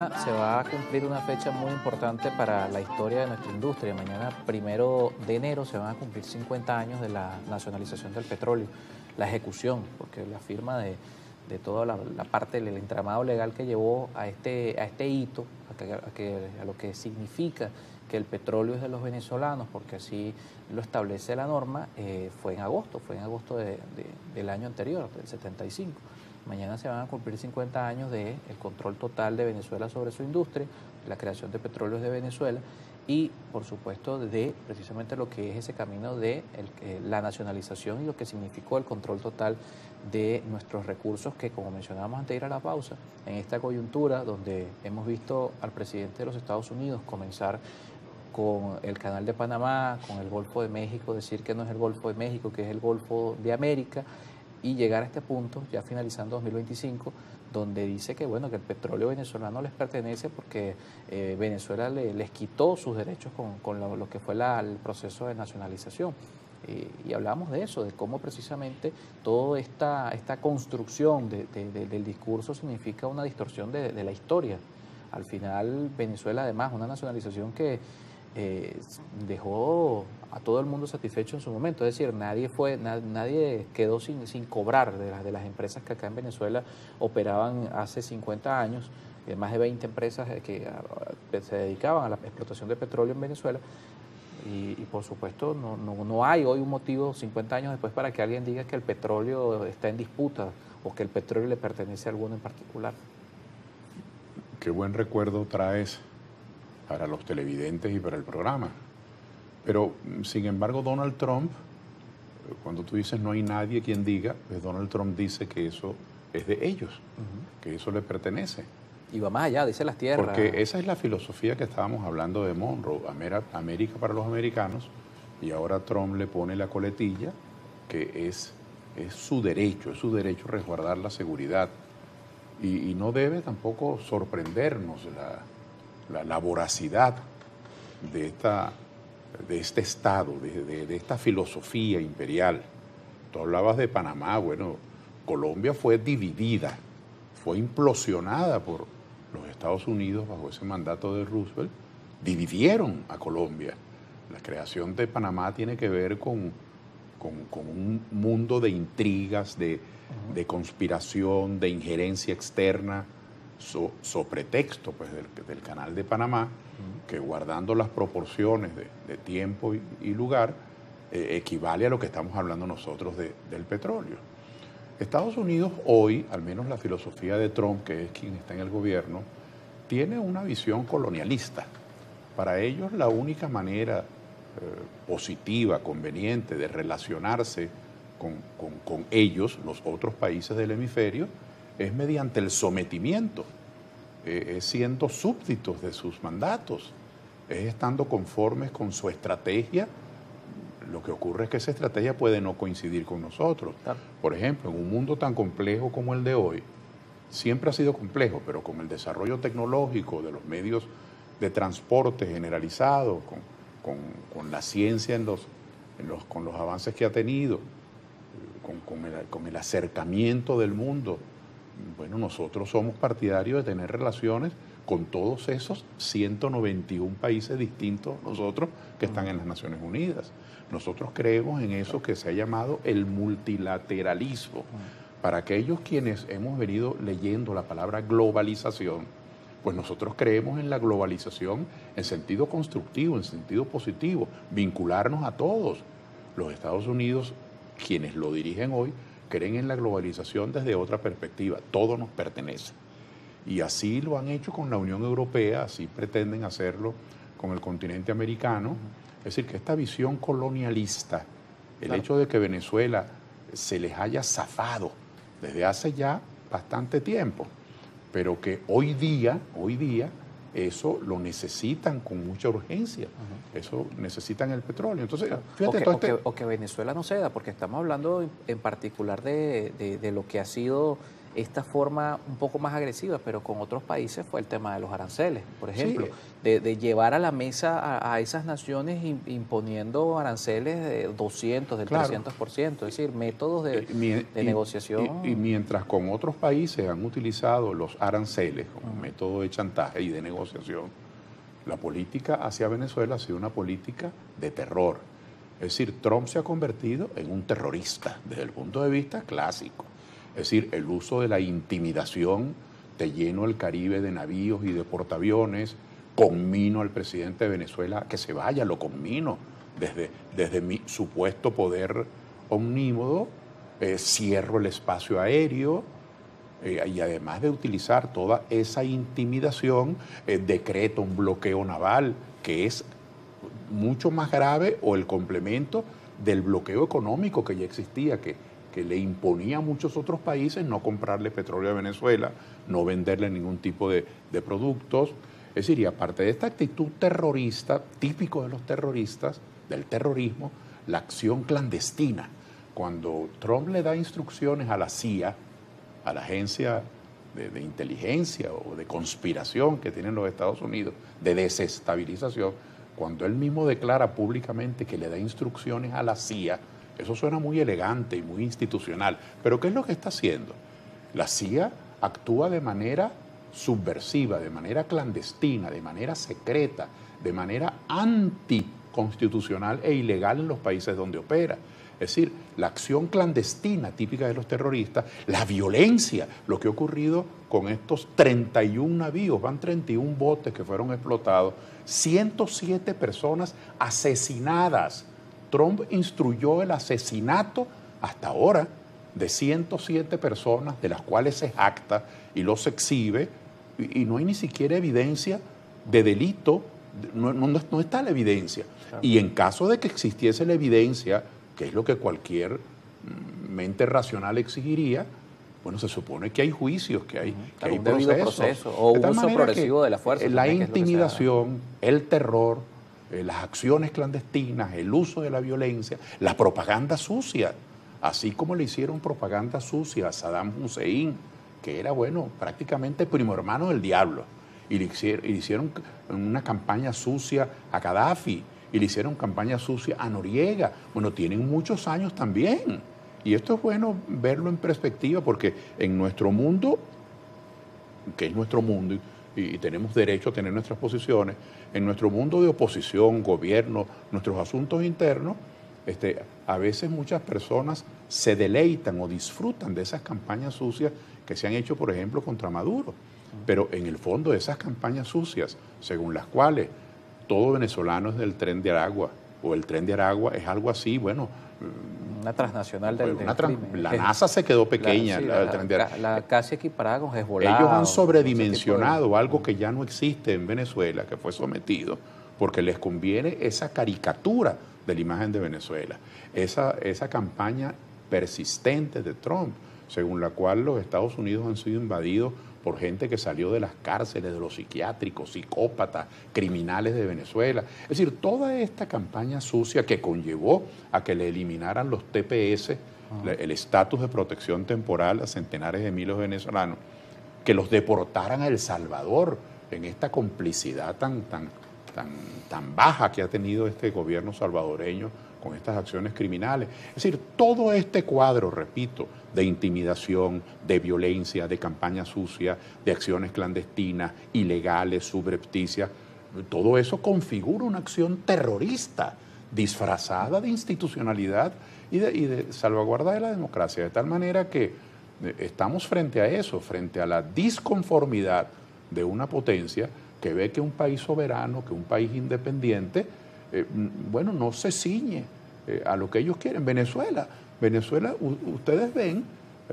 Se va a cumplir una fecha muy importante para la historia de nuestra industria. Mañana, 1 de enero, se van a cumplir 50 años de la nacionalización del petróleo, la ejecución, porque la firma de toda la parte del entramado legal que llevó a este hito, a lo que significa que el petróleo es de los venezolanos, porque así lo establece la norma, fue en agosto del año anterior, del 75. Mañana se van a cumplir 50 años del control total de Venezuela sobre su industria, la creación de petróleos de Venezuela y, por supuesto, de precisamente lo que es ese camino de la nacionalización y lo que significó el control total de nuestros recursos que, como mencionábamos antes de ir a la pausa, en esta coyuntura donde hemos visto al presidente de los Estados Unidos comenzar con el Canal de Panamá, con el Golfo de México, decir que no es el Golfo de México, que es el Golfo de América, y llegar a este punto, ya finalizando 2025, donde dice que, bueno, que el petróleo venezolano les pertenece porque Venezuela les quitó sus derechos con lo que fue el proceso de nacionalización. Y hablábamos de eso, de cómo precisamente toda esta construcción del discurso significa una distorsión de la historia. Al final, Venezuela, además, una nacionalización que dejó a todo el mundo satisfecho en su momento. Es decir, nadie quedó sin cobrar de las empresas que acá en Venezuela operaban hace 50 años, más de 20 empresas que se dedicaban a la explotación de petróleo en Venezuela. Y por supuesto, no hay hoy un motivo 50 años después para que alguien diga que el petróleo está en disputa o que el petróleo le pertenece a alguno en particular. Qué buen recuerdo traes para los televidentes y para el programa. Pero, sin embargo, Donald Trump, cuando tú dices no hay nadie quien diga, pues Donald Trump dice que eso es de ellos, que eso le pertenece. Y va más allá, dice las tierras. Porque esa es la filosofía que estábamos hablando de Monroe, América para los americanos, y ahora Trump le pone la coletilla que es su derecho resguardar la seguridad. Y no debe tampoco sorprendernos la voracidad de este Estado, de esta filosofía imperial. Tú hablabas de Panamá, bueno, Colombia fue dividida, fue implosionada por los Estados Unidos bajo ese mandato de Roosevelt, dividieron a Colombia. La creación de Panamá tiene que ver con un mundo de intrigas, de conspiración, de injerencia externa, so pretexto pues, del Canal de Panamá, que guardando las proporciones de tiempo y lugar, equivale a lo que estamos hablando nosotros del petróleo. Estados Unidos hoy, al menos la filosofía de Trump, que es quien está en el gobierno, tiene una visión colonialista. Para ellos la única manera positiva, conveniente de relacionarse con ellos, los otros países del hemisferio, es mediante el sometimiento, es siendo súbditos de sus mandatos, es estando conformes con su estrategia. Lo que ocurre es que esa estrategia puede no coincidir con nosotros. Claro. Por ejemplo, en un mundo tan complejo como el de hoy, siempre ha sido complejo, pero con el desarrollo tecnológico de los medios de transporte generalizado, con la ciencia con los avances que ha tenido, con el acercamiento del mundo, bueno, nosotros somos partidarios de tener relaciones con todos esos 191 países distintos nosotros que están en las Naciones Unidas. Nosotros creemos en eso que se ha llamado el multilateralismo. Para aquellos quienes hemos venido leyendo la palabra globalización, pues nosotros creemos en la globalización en sentido constructivo, en sentido positivo, vincularnos a todos. Los Estados Unidos, quienes lo dirigen hoy, creen en la globalización desde otra perspectiva. Todo nos pertenece. Y así lo han hecho con la Unión Europea, así pretenden hacerlo con el continente americano. Es decir, que esta visión colonialista, el hecho de que Venezuela se les haya zafado desde hace ya bastante tiempo, pero que hoy día, eso lo necesitan con mucha urgencia. Eso necesitan el petróleo. Entonces, fíjate, o que Venezuela no ceda, porque estamos hablando en particular de lo que ha sido esta forma un poco más agresiva, pero con otros países fue el tema de los aranceles, por ejemplo, Sí, de llevar a la mesa a esas naciones imponiendo aranceles de 200, del claro. 300%, es decir, métodos de Y negociación. mientras con otros países han utilizado los aranceles como método de chantaje y de negociación, la política hacia Venezuela ha sido una política de terror. Es decir, Trump se ha convertido en un terrorista desde el punto de vista clásico. Es decir, el uso de la intimidación, te lleno el Caribe de navíos y de portaaviones, conmino al presidente de Venezuela que se vaya, lo conmino desde mi supuesto poder omnímodo, cierro el espacio aéreo, y además de utilizar toda esa intimidación, decreta un bloqueo naval que es mucho más grave o el complemento del bloqueo económico que ya existía, que le imponía a muchos otros países no comprarle petróleo a Venezuela, no venderle ningún tipo de productos. Es decir, y aparte de esta actitud terrorista, típico de los terroristas, del terrorismo, la acción clandestina. Cuando Trump le da instrucciones a la CIA, a la agencia de inteligencia o de conspiración que tienen los Estados Unidos, de desestabilización, cuando él mismo declara públicamente que le da instrucciones a la CIA, eso suena muy elegante y muy institucional. Pero ¿qué es lo que está haciendo? La CIA actúa de manera subversiva, de manera clandestina, de manera secreta, de manera anticonstitucional e ilegal en los países donde opera. Es decir, la acción clandestina típica de los terroristas, la violencia, lo que ha ocurrido con estos 31 navíos, van 31 botes que fueron explotados, 107 personas asesinadas. Trump instruyó el asesinato hasta ahora de 107 personas, de las cuales se jacta y los exhibe, y no hay ni siquiera evidencia de delito, no está la evidencia. Claro. Y en caso de que existiese la evidencia, que es lo que cualquier mente racional exigiría, bueno, se supone que hay juicios, que hay, claro, que hay un debido proceso o un uso progresivo de la fuerza. La intimidación, el terror, las acciones clandestinas, el uso de la violencia, la propaganda sucia, así como le hicieron propaganda sucia a Saddam Hussein, que era, bueno, prácticamente primo hermano del diablo, y le hicieron una campaña sucia a Gaddafi, y le hicieron campaña sucia a Noriega. Bueno, tienen muchos años también. Y esto es bueno verlo en perspectiva, porque en nuestro mundo, que es nuestro mundo, y tenemos derecho a tener nuestras posiciones, en nuestro mundo de oposición, gobierno, nuestros asuntos internos, a veces muchas personas se deleitan o disfrutan de esas campañas sucias que se han hecho, por ejemplo, contra Maduro. Pero en el fondo de esas campañas sucias, según las cuales todo venezolano es del Tren de Aragua, o el Tren de Aragua es algo así, bueno... Una transnacional del crimen. La NASA se quedó pequeña. La casi equiparada con Hezbollah. Ellos han sobredimensionado algo que ya no existe en Venezuela, que fue sometido, porque les conviene esa caricatura de la imagen de Venezuela, esa campaña persistente de Trump, según la cual los Estados Unidos han sido invadidos por gente que salió de las cárceles, de los psiquiátricos, psicópatas, criminales de Venezuela. Es decir, toda esta campaña sucia que conllevó a que le eliminaran los TPS, el estatus de protección temporal a centenares de miles de venezolanos, que los deportaran a El Salvador en esta complicidad tan baja que ha tenido este gobierno salvadoreño con estas acciones criminales. Es decir, todo este cuadro, repito, de intimidación, de violencia, de campaña sucia, de acciones clandestinas, ilegales, subrepticias, todo eso configura una acción terrorista disfrazada de institucionalidad y de salvaguarda de la democracia, de tal manera que estamos frente a eso, frente a la disconformidad de una potencia que ve que un país soberano, que un país independiente, bueno, no se ciñe a lo que ellos quieren. Venezuela, ustedes ven,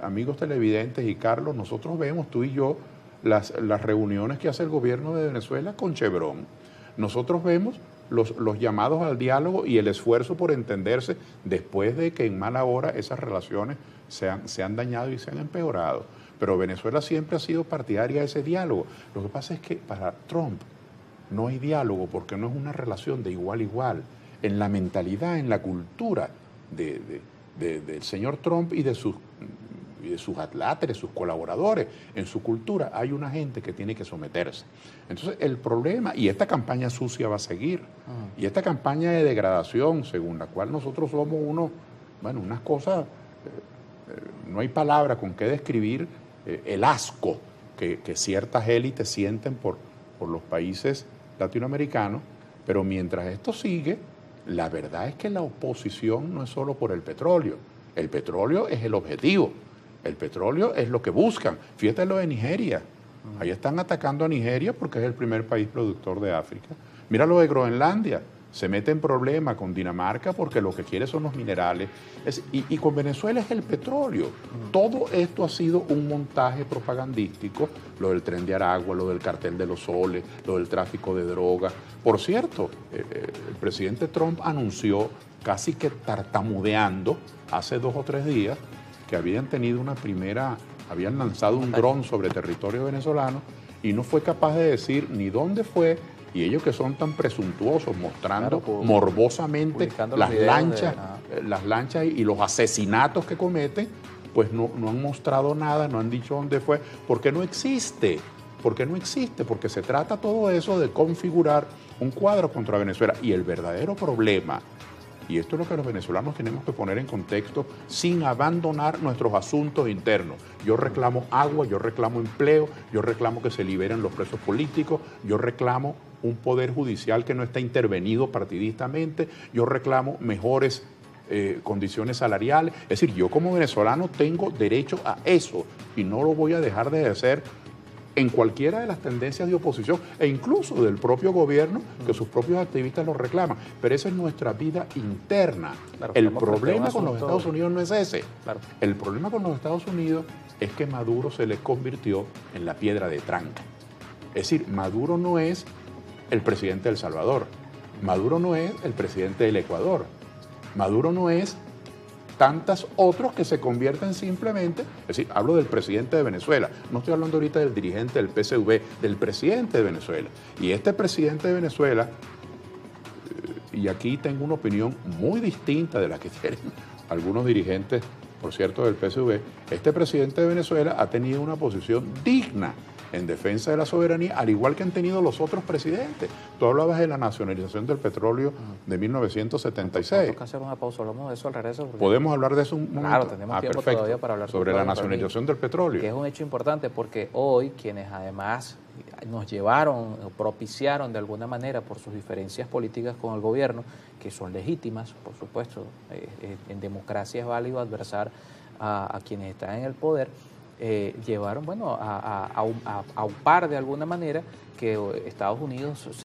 amigos televidentes y Carlos, nosotros vemos, tú y yo, las reuniones que hace el gobierno de Venezuela con Chevron. Nosotros vemos los llamados al diálogo y el esfuerzo por entenderse después de que en mala hora esas relaciones se han dañado y se han empeorado. Pero Venezuela siempre ha sido partidaria de ese diálogo. Lo que pasa es que para Trump no hay diálogo porque no es una relación de igual a igual. En la mentalidad, en la cultura del señor Trump y de sus de sus atláteres, sus colaboradores, en su cultura, hay una gente que tiene que someterse. Entonces, el problema, y esta campaña sucia va a seguir, y esta campaña de degradación, según la cual nosotros somos unas cosas, no hay palabra con qué describir el asco que ciertas élites sienten por los países latinoamericanos, pero mientras esto sigue, la verdad es que la oposición no es solo por el petróleo es el objetivo, el petróleo es lo que buscan. Fíjate lo de Nigeria, ahí están atacando a Nigeria porque es el primer país productor de África. Mira lo de Groenlandia, se mete en problema con Dinamarca porque lo que quiere son los minerales, y con Venezuela es el petróleo. Todo esto ha sido un montaje propagandístico, lo del Tren de Aragua, lo del cartel de los soles, lo del tráfico de drogas. Por cierto, el presidente Trump anunció, casi que tartamudeando, hace 2 o 3 días, que habían lanzado un dron sobre territorio venezolano y no fue capaz de decir ni dónde fue. Y ellos que son tan presuntuosos, mostrando morbosamente las lanchas y los asesinatos que cometen, pues no han mostrado nada, no han dicho dónde fue, porque no existe. Porque se trata todo eso de configurar un cuadro contra Venezuela. Y el verdadero problema, y esto es lo que los venezolanos tenemos que poner en contexto sin abandonar nuestros asuntos internos. Yo reclamo agua, yo reclamo empleo, yo reclamo que se liberen los presos políticos, yo reclamo un poder judicial que no está intervenido partidistamente, yo reclamo mejores condiciones salariales. Es decir, yo como venezolano tengo derecho a eso y no lo voy a dejar de hacer en cualquiera de las tendencias de oposición e incluso del propio gobierno, que sus propios activistas lo reclaman. Pero esa es nuestra vida interna. Claro, el problema con los Estados Unidos no es ese. Claro. El problema con los Estados Unidos es que Maduro se le convirtió en la piedra de tranca. Es decir, Maduro no es el presidente de El Salvador, Maduro no es el presidente del Ecuador, Maduro no es tantos otros que se convierten simplemente, es decir, hablo del presidente de Venezuela, no estoy hablando ahorita del dirigente del PSV, del presidente de Venezuela. Y este presidente de Venezuela, y aquí tengo una opinión muy distinta de la que tienen algunos dirigentes, por cierto, del PSV, este presidente de Venezuela ha tenido una posición digna en defensa de la soberanía, al igual que han tenido los otros presidentes. Tú hablabas de la nacionalización del petróleo de 1976. Tenemos que hacer una pausa, hablamos de eso al regreso. ¿Podemos hablar de eso un momento? Claro, tenemos tiempo todavía para hablar sobre la nacionalización del petróleo. Que es un hecho importante porque hoy quienes además nos llevaron, propiciaron de alguna manera por sus diferencias políticas con el gobierno, que son legítimas, por supuesto, en democracia es válido adversar a quienes están en el poder, llevaron a un par de alguna manera que Estados Unidos